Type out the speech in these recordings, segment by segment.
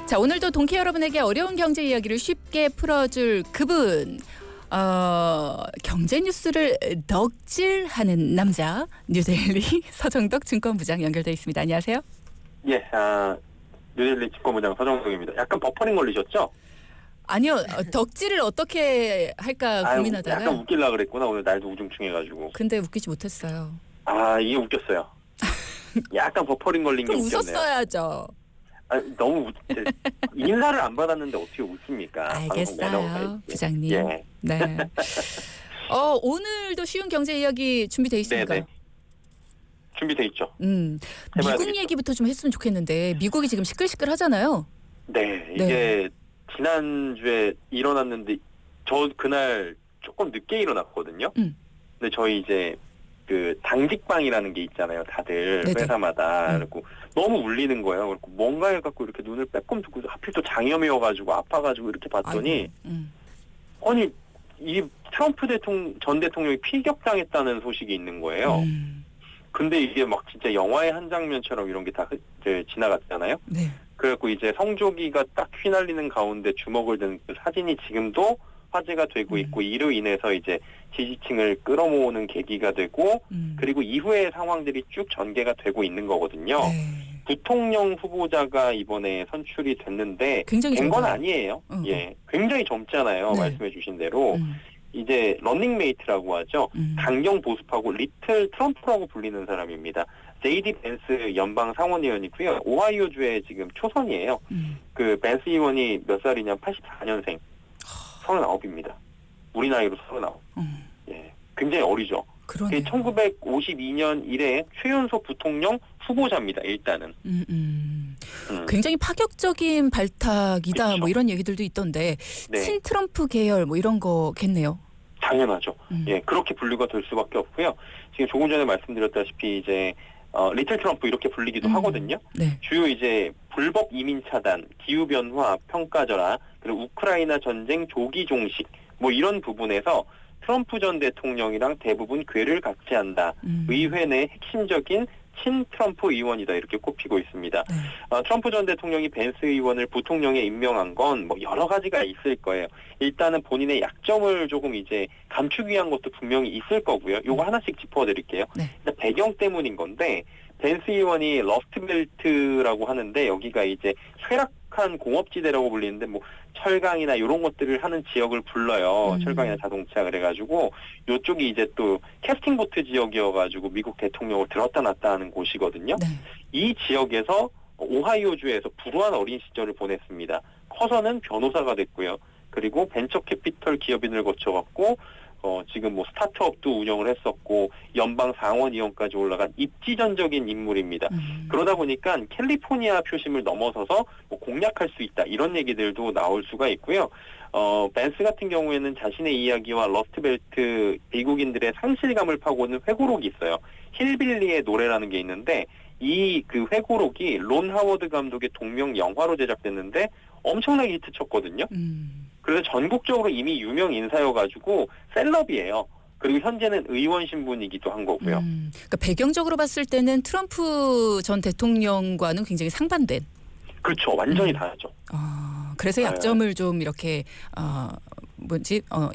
자, 오늘도 동키 여러분에게 어려운 경제 이야기를 쉽게 풀어줄 그분. 경제 뉴스를 덕질하는 남자 뉴델리 서정덕 증권부장 연결돼 있습니다. 안녕하세요. 예, 뉴델리 증권부장 서정덕입니다. 약간 버퍼링 걸리셨죠? 아니요, 덕질을 어떻게 할까 고민하다가 약간 웃기려고 그랬구나. 오늘 날도 우중충해가지고. 근데 웃기지 못했어요. 이게 웃겼어요. 약간 버퍼링 걸린 게 그럼 웃겼네요. 웃었어야죠. 너무 인사를 안 받았는데 어떻게 웃습니까? 알겠어요, 부장님. 예. 네. 오늘도 쉬운 경제 이야기 준비돼 있습니까? 네네. 준비돼 있죠. 미국 되겠죠. 얘기부터 좀 했으면 좋겠는데 미국이 지금 시끌시끌하잖아요. 네, 이게 지난주에 일어났는데 저 그날 조금 늦게 일어났거든요. 근데 저희 이제 그 당직방이라는 게 있잖아요. 다들 네네. 회사마다. 그리고 너무 울리는 거예요. 그리고 뭔가 해갖고 이렇게 눈을 빼꼼 듣고 하필 또 장염이어가지고 아파가지고 이렇게 봤더니 아니 이 트럼프 전 대통령이 피격당했다는 소식이 있는 거예요. 근데 이게 막 진짜 영화의 한 장면처럼 이런 게 다 지나갔잖아요. 네. 그래갖고 이제 성조기가 딱 휘날리는 가운데 주먹을 든 그 사진이 지금도 화제가 되고 있고 이로 인해서 이제 지지층을 끌어모으는 계기가 되고 그리고 이후의 상황들이 쭉 전개가 되고 있는 거거든요. 네. 부통령 후보자가 이번에 선출이 됐는데 굉장히 된 건 젊어요. 아니에요. 예, 굉장히 젊잖아요. 네. 말씀해주신 대로 이제 러닝메이트라고 하죠. 강경 보수파고 리틀 트럼프라고 불리는 사람입니다. 제이디 벤스 연방 상원의원이고요. 오하이오주의 지금 초선이에요. 그 벤스 의원이 몇 살이냐? 84년생. 39입니다. 우리 나이로 39. 예, 굉장히 어리죠. 그러네요. 1952년 이래 최연소 부통령 후보자입니다. 일단은. 굉장히 파격적인 발탁이다. 그쵸. 뭐 이런 얘기들도 있던데 네. 친트럼프 계열 뭐 이런 거겠네요. 당연하죠. 예, 그렇게 분류가 될 수밖에 없고요. 지금 조금 전에 말씀드렸다시피 이제 리틀 트럼프 이렇게 불리기도 하거든요. 네. 주요 이제 불법 이민 차단, 기후 변화 평가절하, 그리고 우크라이나 전쟁 조기 종식 뭐 이런 부분에서 트럼프 전 대통령이랑 대부분 궤를 같이 한다. 의회 내 핵심적인 친트럼프 의원이다 이렇게 꼽히고 있습니다. 네. 트럼프 전 대통령이 벤스 의원을 부통령에 임명한 건 뭐 여러 가지가 있을 거예요. 일단은 본인의 약점을 조금 이제 감추기 위한 것도 분명히 있을 거고요. 요거 하나씩 짚어드릴게요. 네. 일단 배경 때문인 건데 벤스 의원이 러스트벨트라고 하는데 여기가 이제 쇠락한 공업지대라고 불리는데 뭐 철강이나 이런 것들을 하는 지역을 불러요. 철강이나 자동차 그래가지고 요쪽이 이제 또 캐스팅보트 지역이어가지고 미국 대통령을 들었다 놨다 하는 곳이거든요. 네. 이 지역에서 오하이오주에서 불우한 어린 시절을 보냈습니다. 커서는 변호사가 됐고요. 그리고 벤처 캐피털 기업인을 거쳐갖고 지금 뭐 스타트업도 운영을 했었고 연방 상원의원까지 올라간 입지전적인 인물입니다. 그러다 보니까 캘리포니아 표심을 넘어서서 뭐 공략할 수 있다 이런 얘기들도 나올 수가 있고요. 벤스 같은 경우에는 자신의 이야기와 러스트벨트 미국인들의 상실감을 파고드는 회고록이 있어요. 힐빌리의 노래라는 게 있는데 이 그 회고록이 론 하워드 감독의 동명 영화로 제작됐는데 엄청나게 히트쳤거든요. 그래서 전국적으로 이미 유명 인사여가지고 셀럽이에요. 그리고 현재는 의원 신분이기도 한 거고요. 그러니까 배경적으로 봤을 때는 트럼프 전 대통령과는 굉장히 상반된. 그렇죠. 완전히 다르죠. 그래서 약점을 좀 이렇게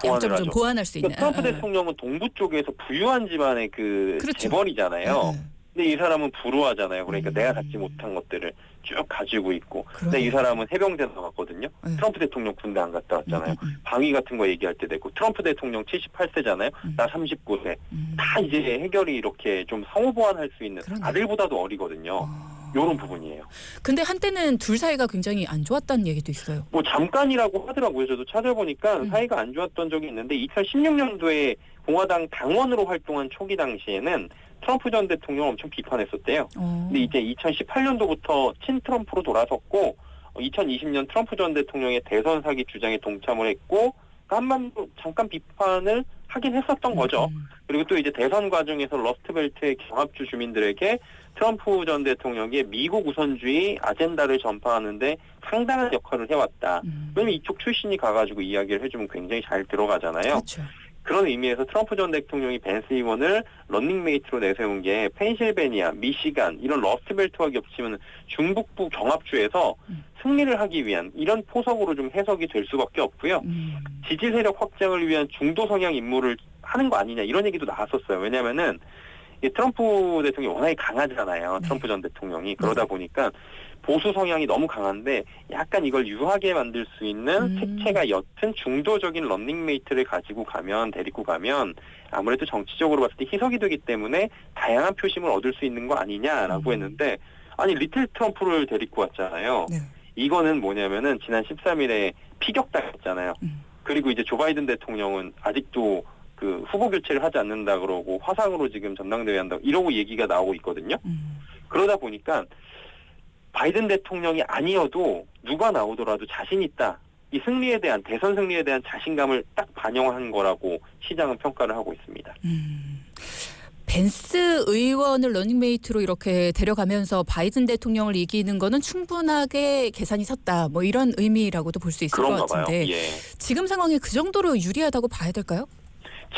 약점을 좀 보완할 수 있는. 트럼프 대통령은 동부 쪽에서 부유한 집안의 그렇죠. 재벌이잖아요. 근데 이 사람은 불우하잖아요. 그러니까 내가 갖지 못한 것들을 쭉 가지고 있고. 근데 이 사람은 해병대 나갔거든요. 트럼프 대통령 군대 안 갔다 왔잖아요. 방위 같은 거 얘기할 때 되고. 트럼프 대통령 78세잖아요. 나 39세. 다 이제 해결이 이렇게 좀 상호 보완할 수 있는 아들보다도 어리거든요. 요런 부분이에요. 근데 한때는 둘 사이가 굉장히 안 좋았다는 얘기도 있어요. 뭐 잠깐이라고 하더라고요. 저도 찾아보니까 사이가 안 좋았던 적이 있는데 2016년도에 공화당 당원으로 활동한 초기 당시에는 트럼프 전 대통령을 엄청 비판했었대요. 근데 이제 2018년도부터 친트럼프로 돌아섰고 2020년 트럼프 전 대통령의 대선 사기 주장에 동참을 했고 한번도 잠깐 비판을 하긴 했었던 거죠. 그리고 또 이제 대선 과정에서 러스트벨트의 경합주 주민들에게 트럼프 전 대통령의 미국 우선주의 아젠다를 전파하는데 상당한 역할을 해왔다. 왜냐면 이쪽 출신이 가가지고 이야기를 해주면 굉장히 잘 들어가잖아요. 그렇죠. 그런 의미에서 트럼프 전 대통령이 벤스 의원을 런닝메이트로 내세운 게 펜실베니아, 미시간 이런 러스트벨트와 겹치면 중북부 경합주에서 승리를 하기 위한 이런 포석으로 좀 해석이 될 수밖에 없고요. 지지 세력 확장을 위한 중도 성향 임무를 하는 거 아니냐 이런 얘기도 나왔었어요. 왜냐하면은 트럼프 대통령이 워낙에 강하잖아요. 트럼프 전 대통령이. 그러다 보니까 보수 성향이 너무 강한데 약간 이걸 유하게 만들 수 있는 색채가 옅은 중도적인 런닝메이트를 데리고 가면 아무래도 정치적으로 봤을 때 희석이 되기 때문에 다양한 표심을 얻을 수 있는 거 아니냐라고 했는데 아니 리틀 트럼프를 데리고 왔잖아요. 네. 이거는 뭐냐면은 지난 13일에 피격당했잖아요. 그리고 이제 조 바이든 대통령은 아직도 그 후보 교체를 하지 않는다 그러고 화상으로 지금 전당대회 한다 이러고 얘기가 나오고 있거든요. 그러다 보니까 바이든 대통령이 아니어도 누가 나오더라도 자신 있다. 이 승리에 대한 대선 승리에 대한 자신감을 딱 반영한 거라고 시장은 평가를 하고 있습니다. 벤스 의원을 러닝메이트로 이렇게 데려가면서 바이든 대통령을 이기는 거는 충분하게 계산이 섰다. 뭐 이런 의미라고도 볼 수 있을 것 같은데 봐요. 예. 지금 상황이 그 정도로 유리하다고 봐야 될까요?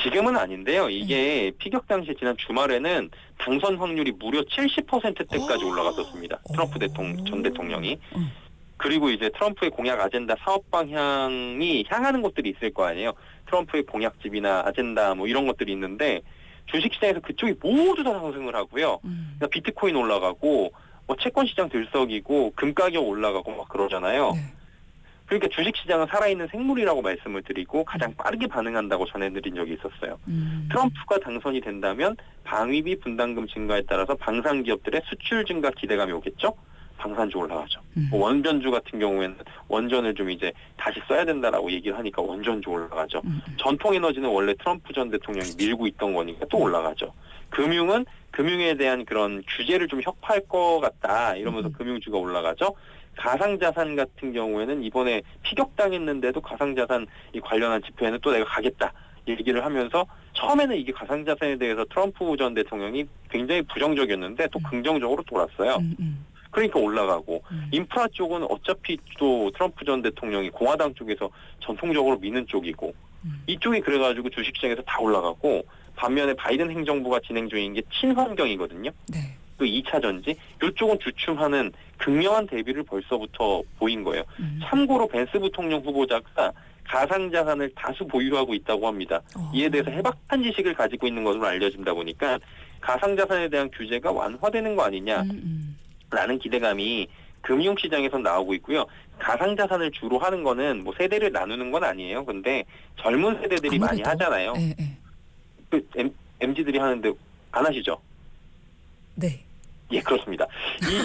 지금은 아닌데요. 이게 피격 당시 지난 주말에는 당선 확률이 무려 70%대까지 올라갔었습니다. 트럼프 전 대통령이. 그리고 이제 트럼프의 공약 아젠다 사업 방향이 향하는 것들이 있을 거 아니에요. 트럼프의 공약집이나 아젠다 뭐 이런 것들이 있는데 주식시장에서 그쪽이 모두 다 상승을 하고요. 그러니까 비트코인 올라가고 뭐 채권 시장 들썩이고 금 가격 올라가고 막 그러잖아요. 네. 그러니까 주식시장은 살아있는 생물이라고 말씀을 드리고 가장 빠르게 반응한다고 전해드린 적이 있었어요. 트럼프가 당선이 된다면 방위비 분담금 증가에 따라서 방산기업들의 수출 증가 기대감이 오겠죠. 방산주 올라가죠. 원전주 같은 경우에는 원전을 좀 이제 다시 써야 된다라고 얘기를 하니까 원전주 올라가죠. 전통에너지는 원래 트럼프 전 대통령이 밀고 있던 거니까 또 올라가죠. 금융은 금융에 대한 그런 규제를 좀 혁파할 것 같다 이러면서 금융주가 올라가죠. 가상자산 같은 경우에는 이번에 피격당했는데도 가상자산 이 관련한 집회에는 또 내가 가겠다 얘기를 하면서 처음에는 이게 가상자산에 대해서 트럼프 전 대통령이 굉장히 부정적이었는데 또 긍정적으로 돌았어요. 그러니까 올라가고 인프라 쪽은 어차피 또 트럼프 전 대통령이 공화당 쪽에서 전통적으로 미는 쪽이고 이쪽이 그래가지고 주식시장에서 다 올라가고 반면에 바이든 행정부가 진행 중인 게 친환경이거든요. 네. 또 2차 전지 이쪽은 주춤하는 극명한 대비를 벌써부터 보인 거예요. 참고로 벤스 부통령 후보자가 가상자산을 다수 보유하고 있다고 합니다. 이에 대해서 해박한 지식을 가지고 있는 것으로 알려진다 보니까 가상자산에 대한 규제가 완화되는 거 아니냐라는 기대감이 금융시장에서 나오고 있고요. 가상자산을 주로 하는 거는 뭐 세대를 나누는 건 아니에요. 근데 젊은 세대들이 아무래도. 많이 하잖아요. 네. 그 MZ들이 하는데 안 하시죠? 네. 예, 그렇습니다.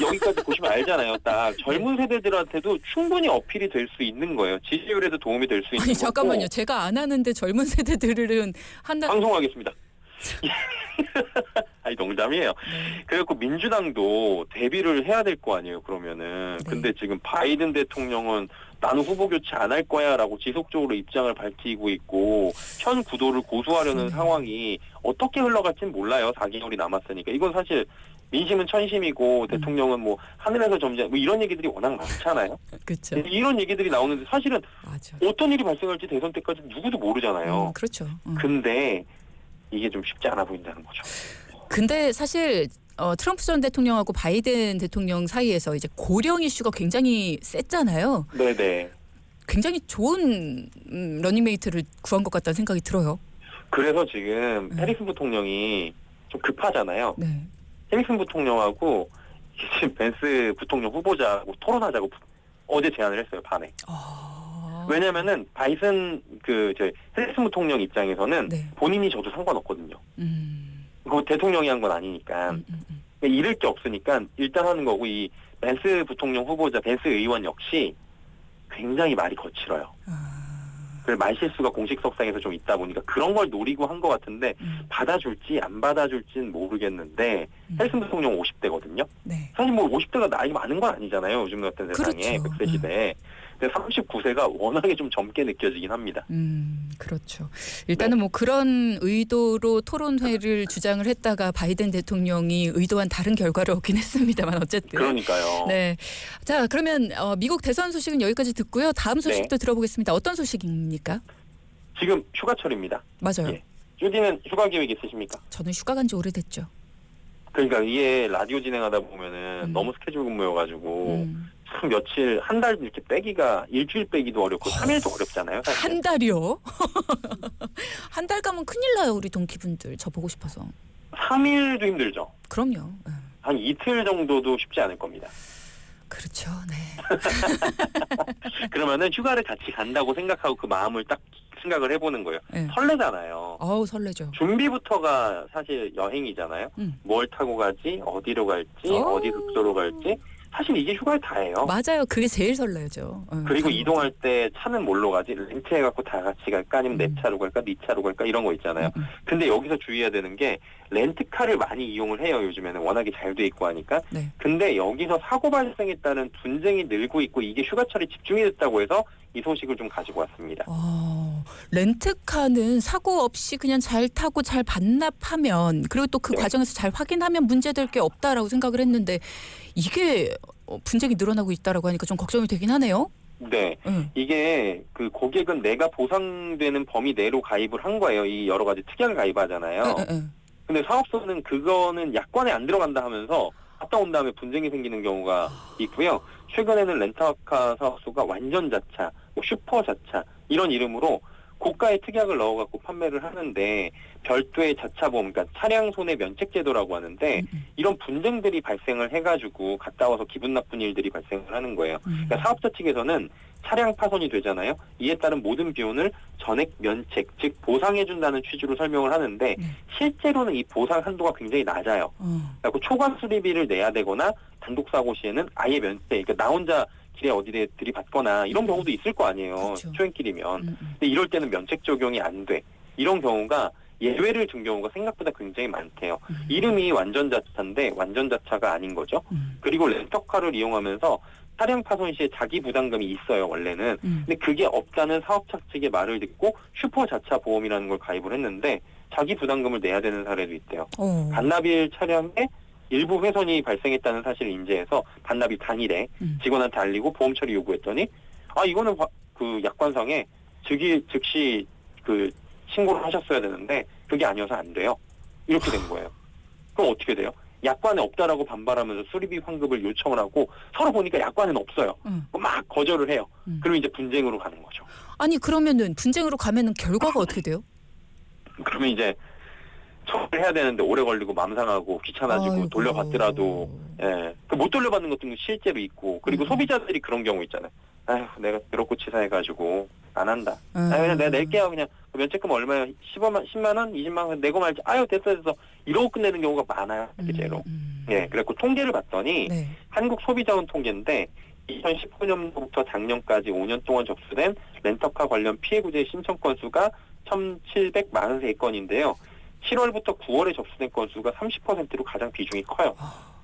여기까지 보시면 알잖아요. 딱 젊은 세대들한테도 충분히 어필이 될 수 있는 거예요. 지지율에도 도움이 될 수 있는 아니 거고. 잠깐만요. 제가 안 하는데 젊은 세대들은 한다. 방송하겠습니다. 아니 농담이에요. 그래갖고 민주당도 대비를 해야 될 거 아니에요. 그러면은. 근데 지금 바이든 대통령은 나는 후보 교체 안 할 거야라고 지속적으로 입장을 밝히고 있고 현 구도를 고수하려는 상황이 어떻게 흘러갈지는 몰라요. 4개월이 남았으니까. 이건 사실 민심은 천심이고 대통령은 뭐 하늘에서 점자 뭐 이런 얘기들이 워낙 많잖아요. 그렇죠. 이런 얘기들이 나오는데 사실은 맞아. 어떤 일이 발생할지 대선 때까지 누구도 모르잖아요. 그렇죠. 근데 이게 좀 쉽지 않아 보인다는 거죠. 근데 사실 트럼프 전 대통령하고 바이든 대통령 사이에서 이제 고령 이슈가 굉장히 셌잖아요. 네네. 굉장히 좋은 러닝메이트를 구한 것 같다는 생각이 들어요. 그래서 지금 해리슨 부통령이 좀 급하잖아요. 네. 해리슨 부통령하고 지금 벤스 부통령 후보자하고 토론하자고 어제 제안을 했어요. 밤에. 왜냐면은 바이든 해리슨 부통령 입장에서는 네. 본인이 저도 상관없거든요. 그거 대통령이 한 건 아니니까. 잃을 게 없으니까 일단 하는 거고 이 벤스 부통령 후보자 벤스 의원 역시 굉장히 말이 거칠어요. 그래서 말실수가 공식석상에서 좀 있다 보니까 그런 걸 노리고 한 것 같은데 받아줄지 안 받아줄지는 모르겠는데 해리슨 부통령 50대거든요. 네. 사실 뭐 50대가 나이 많은 건 아니잖아요. 요즘 같은 세상에. 그렇죠. 100세 시대에. 근데 39세가 워낙에 좀 젊게 느껴지긴 합니다. 그렇죠. 일단은 뭐 그런 의도로 토론회를 주장을 했다가 바이든 대통령이 의도한 다른 결과를 얻긴 했습니다만 어쨌든. 그러니까요. 네. 자, 그러면 미국 대선 소식은 여기까지 듣고요. 다음 소식도 들어보겠습니다. 어떤 소식입니까? 지금 휴가철입니다. 맞아요. 예. 주디는 휴가 계획 있으십니까? 저는 휴가 간 지 오래됐죠. 그러니까 이게 라디오 진행하다 보면은 너무 스케줄 근무여가지고 참 며칠 한 달 이렇게 빼기가 일주일 빼기도 어렵고 3일도 어렵잖아요. 사실. 한 달이요? 한 달 가면 큰일 나요, 우리 동기분들. 저 보고 싶어서. 3일도 힘들죠. 그럼요. 한 이틀 정도도 쉽지 않을 겁니다. 그렇죠. 네. 그러면은 휴가를 같이 간다고 생각하고 그 마음을 딱 생각을 해보는 거예요. 네. 설레잖아요. 어우, 설레죠. 준비부터가 사실 여행이잖아요. 뭘 타고 가지, 어디로 갈지, 어디 숙소로 갈지. 사실 이게 휴가의 다예요. 맞아요. 그게 제일 설레죠. 그리고 이동할 때 차는 뭘로 가지? 렌트해갖고 다 같이 갈까? 아니면 내 차로 갈까? 네 차로 갈까? 이런 거 있잖아요. 근데 여기서 주의해야 되는 게 렌트카를 많이 이용을 해요. 요즘에는 워낙에 잘 돼 있고 하니까. 네. 근데 여기서 사고 발생에 따른 분쟁이 늘고 있고 이게 휴가철에 집중이 됐다고 해서 이 소식을 좀 가지고 왔습니다. 렌트카는 사고 없이 그냥 잘 타고 잘 반납하면 그리고 또 그 네. 과정에서 잘 확인하면 문제될 게 없다라고 생각을 했는데 이게 분쟁이 늘어나고 있다라고 하니까 좀 걱정이 되긴 하네요. 네. 이게 그 고객은 내가 보상되는 범위 내로 가입을 한 거예요. 이 여러 가지 특약을 가입하잖아요. 근데 사업소는 그거는 약관에 안 들어간다 하면서 갔다 온 다음에 분쟁이 생기는 경우가 있고요. 최근에는 렌터카 사업소가 완전 자차, 뭐 슈퍼 자차 이런 이름으로 고가의 특약을 넣어갖고 판매를 하는데 별도의 자차 보험, 그러니까 차량 손해 면책 제도라고 하는데 이런 분쟁들이 발생을 해가지고 갔다 와서 기분 나쁜 일들이 발생을 하는 거예요. 그러니까 사업자 측에서는 차량 파손이 되잖아요. 이에 따른 모든 비용을 전액 면책, 즉 보상해준다는 취지로 설명을 하는데 실제로는 이 보상 한도가 굉장히 낮아요. 그리고 초과 수리비를 내야 되거나 단독 사고 시에는 아예 면책, 그러니까 나 혼자 길에 어디에 들이받거나 이런 경우도 있을 거 아니에요. 그렇죠. 초행길이면. 근데 이럴 때는 면책 적용이 안 돼. 이런 경우가 예외를 둔 경우가 생각보다 굉장히 많대요. 이름이 완전자차인데 완전자차가 아닌 거죠. 그리고 렌터카를 이용하면서 차량 파손 시에 자기 부담금이 있어요, 원래는. 근데 그게 없다는 사업자 측의 말을 듣고 슈퍼자차 보험이라는 걸 가입을 했는데 자기 부담금을 내야 되는 사례도 있대요. 반납일 차량에 일부 훼손이 발생했다는 사실을 인지해서 반납일 당일에 직원한테 알리고 보험 처리 요구했더니 이거는 그 약관상에 즉시 그 신고를 하셨어야 되는데 그게 아니어서 안 돼요. 이렇게 된 거예요. 그럼 어떻게 돼요? 약관에 없다라고 반발하면서 수리비 환급을 요청을 하고 서로 보니까 약관에는 없어요. 막 거절을 해요. 그러면 이제 분쟁으로 가는 거죠. 아니 그러면은 분쟁으로 가면은 결과가 어떻게 돼요? 그러면 이제 처리를 해야 되는데 오래 걸리고 마음 상하고 귀찮아지고 아이고. 돌려받더라도 못 돌려받는 것도 실제로 있고 그리고 소비자들이 그런 경우 있잖아요. 아휴 내가 더럽고 치사해가지고 안 한다. 그냥 내가 낼게요. 그냥 면책금 얼마야? 10만 원, 20만 원 내고 말지. 아유 됐어. 이러고 끝내는 경우가 많아요. 실제로. 그래갖고 통계를 봤더니 한국 소비자원 통계인데 2019년부터 작년까지 5년 동안 접수된 렌터카 관련 피해 구제 신청 건수가 1,743건인데요. 7월부터 9월에 접수된 건수가 30%로 가장 비중이 커요.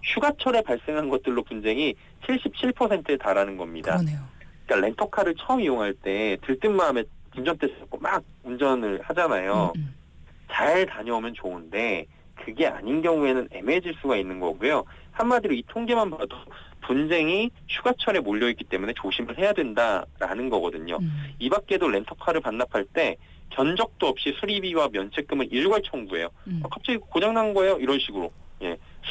휴가철에 발생한 것들로 분쟁이 77%에 달하는 겁니다. 그러네요. 그러니까 렌터카를 처음 이용할 때 들뜬 마음에 운전대 잡고 막 운전을 하잖아요. 잘 다녀오면 좋은데 그게 아닌 경우에는 애매해질 수가 있는 거고요. 한마디로 이 통계만 봐도 분쟁이 휴가철에 몰려있기 때문에 조심을 해야 된다라는 거거든요. 이 밖에도 렌터카를 반납할 때 견적도 없이 수리비와 면책금을 일괄 청구해요. 갑자기 고장난 거예요? 이런 식으로.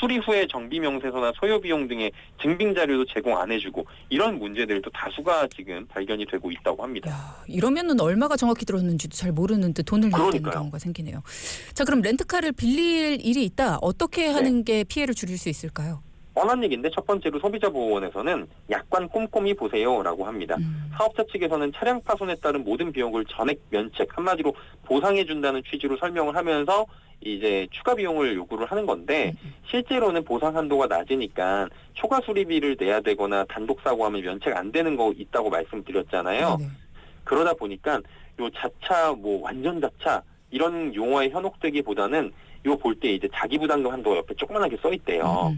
수리 후에 정비 명세서나 소요 비용 등의 증빙 자료도 제공 안 해주고 이런 문제들도 다수가 지금 발견이 되고 있다고 합니다. 야, 이러면은 얼마가 정확히 들었는지도 잘 모르는데 돈을 내야 되는 경우가 생기네요. 자, 그럼 렌트카를 빌릴 일이 있다. 어떻게 하는 게 피해를 줄일 수 있을까요? 뻔한 얘기인데 첫 번째로 소비자보호원에서는 약관 꼼꼼히 보세요라고 합니다. 사업자 측에서는 차량 파손에 따른 모든 비용을 전액 면책, 한마디로 보상해준다는 취지로 설명을 하면서 이제 추가 비용을 요구를 하는 건데 실제로는 보상 한도가 낮으니까 초과 수리비를 내야 되거나 단독 사고하면 면책 안 되는 거 있다고 말씀드렸잖아요. 그러다 보니까 요 자차 완전 자차 이런 용어에 현혹되기보다는 요 볼 때 이제 자기 부담금 한도가 옆에 조그만하게 써 있대요.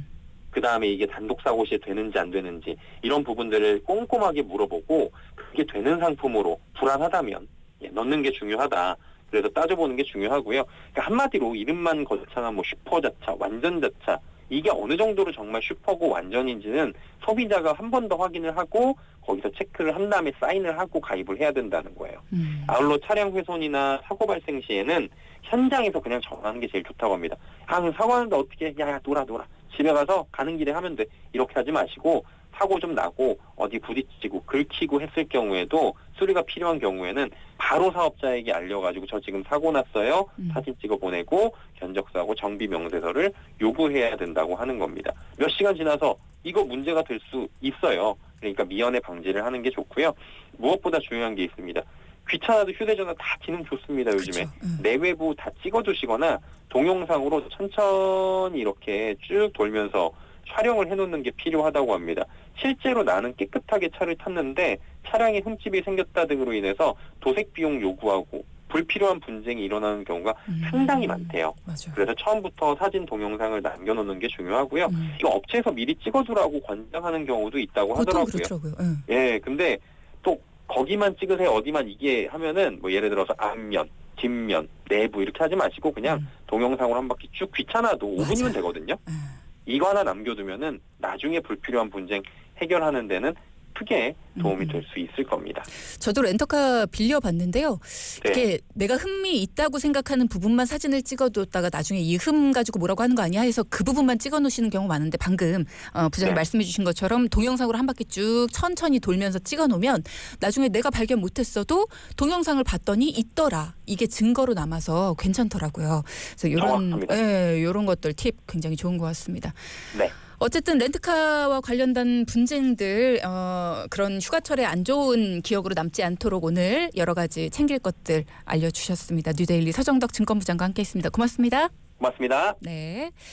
그 다음에 이게 단독 사고 시에 되는지 안 되는지 이런 부분들을 꼼꼼하게 물어보고 그게 되는 상품으로 불안하다면 넣는 게 중요하다. 그래서 따져보는 게 중요하고요. 그러니까 한마디로 이름만 거창한 슈퍼자차, 완전자차 이게 어느 정도로 정말 슈퍼고 완전인지는 소비자가 한 번 더 확인을 하고 거기서 체크를 한 다음에 사인을 하고 가입을 해야 된다는 거예요. 아울러 차량 훼손이나 사고 발생 시에는 현장에서 그냥 정하는 게 제일 좋다고 합니다. 사고 하는데 어떻게 해? 야 놀아. 집에 가서 가는 길에 하면 돼. 이렇게 하지 마시고 사고 좀 나고 어디 부딪히고 긁히고 했을 경우에도 수리가 필요한 경우에는 바로 사업자에게 알려가지고 저 지금 사고 났어요. 사진 찍어 보내고 견적서하고 정비 명세서를 요구해야 된다고 하는 겁니다. 몇 시간 지나서 이거 문제가 될 수 있어요. 그러니까 미연에 방지를 하는 게 좋고요. 무엇보다 중요한 게 있습니다. 귀찮아도 휴대전화 다 기능 좋습니다. 요즘에. 내외부 다 찍어두시거나 동영상으로 천천히 이렇게 쭉 돌면서 촬영을 해놓는 게 필요하다고 합니다. 실제로 나는 깨끗하게 차를 탔는데 차량에 흠집이 생겼다 등으로 인해서 도색 비용 요구하고 불필요한 분쟁이 일어나는 경우가 상당히 많대요. 맞아요. 그래서 처음부터 사진 동영상을 남겨놓는 게 중요하고요. 이거 업체에서 미리 찍어두라고 권장하는 경우도 있다고 보통 하더라고요. 그렇더라고요. 예, 근데 또 거기만 찍으세요. 어디만 이게 하면은 뭐 예를 들어서 앞면, 뒷면, 내부 이렇게 하지 마시고 그냥 동영상으로 한 바퀴 쭉 귀찮아도 5분이면 맞아요. 되거든요. 이거 하나 남겨두면은 나중에 불필요한 분쟁 해결하는 데는 크게 도움이 될 수 있을 겁니다. 저도 렌터카 빌려봤는데요. 네. 이게 내가 흠이 있다고 생각하는 부분만 사진을 찍어뒀다가 나중에 이 흠 가지고 뭐라고 하는 거 아니야 해서 그 부분만 찍어놓으시는 경우 많은데 방금 부장님 네. 말씀해주신 것처럼 동영상으로 한 바퀴 쭉 천천히 돌면서 찍어놓으면 나중에 내가 발견 못했어도 동영상을 봤더니 있더라. 이게 증거로 남아서 괜찮더라고요. 그래서 정확합니다. 이런 것들 팁 굉장히 좋은 것 같습니다. 네. 어쨌든 렌트카와 관련된 분쟁들 그런 휴가철에 안 좋은 기억으로 남지 않도록 오늘 여러 가지 챙길 것들 알려주셨습니다. 뉴데일리 서정덕 증권부장과 함께했습니다. 고맙습니다. 고맙습니다. 네.